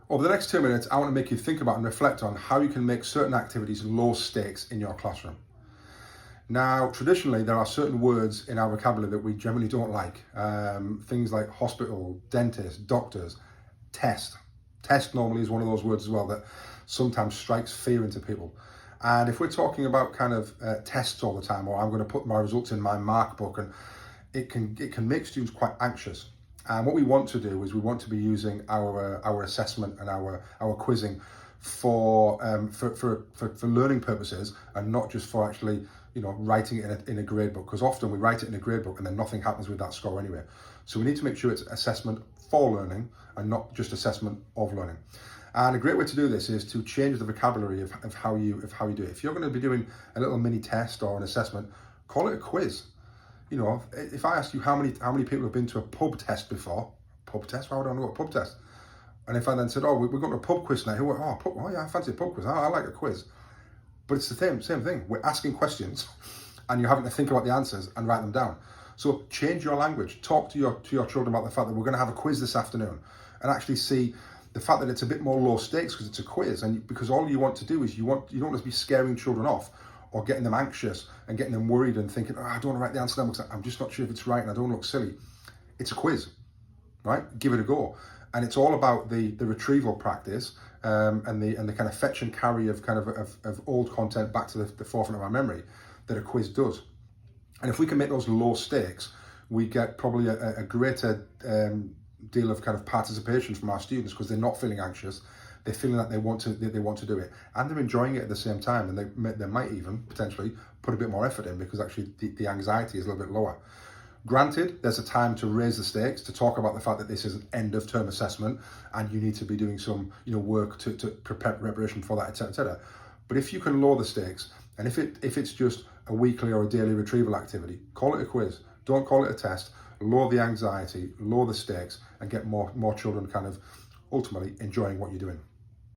Over the next 2 minutes, I want to make you think about and reflect on how you can make certain activities low stakes in your classroom. Now, traditionally, there are certain words in our vocabulary that we generally don't like. Things like hospital, dentist, doctors, test. Test normally is one of those words as well that sometimes strikes fear into people. And if we're talking about kind of tests all the time, or I'm going to put my results in my mark book, and it can make students quite anxious. And what we want to do is we want to be using our assessment and our quizzing for learning purposes, and not just for actually writing it in a grade book, because often we write it in a grade book and then nothing happens with that score anyway. So we need to make sure it's assessment for learning and not just assessment of learning. And a great way to do this is to change the vocabulary of how you do it. If you're going to be doing a little mini test or an assessment, call it a quiz. If I ask you how many people have been to a pub test before, pub test, why would I know a pub test? And if I then said, oh, we're going to a pub quiz now, who went, oh yeah, I fancy a pub quiz, I like a quiz. But it's the same thing. We're asking questions and you're having to think about the answers and write them down. So change your language. Talk to your children about the fact that we're going to have a quiz this afternoon, and actually see the fact that it's a bit more low stakes because it's a quiz, and because all you want to do is you don't want to be scaring children off or getting them anxious and getting them worried and thinking, I don't want to write the answer down because I'm just not sure if it's right and I don't look silly. It's a quiz, right? Give it a go. And it's all about the retrieval practice and the kind of fetch and carry of old content back to the forefront of our memory that a quiz does. And if we can make those low stakes, we get probably a greater deal of kind of participation from our students, because they're not feeling anxious. They're feeling that they want to do it, and they're enjoying it at the same time, and they might even potentially put a bit more effort in, because actually the anxiety is a little bit lower. Granted, there's a time to raise the stakes, to talk about the fact that this is an end of term assessment and you need to be doing some work to prepare preparation for that, etc., etc. But if you can lower the stakes, and if it's just a weekly or a daily retrieval activity, call it a quiz. Don't call it a test. Lower the anxiety, lower the stakes, and get more children kind of ultimately enjoying what you're doing.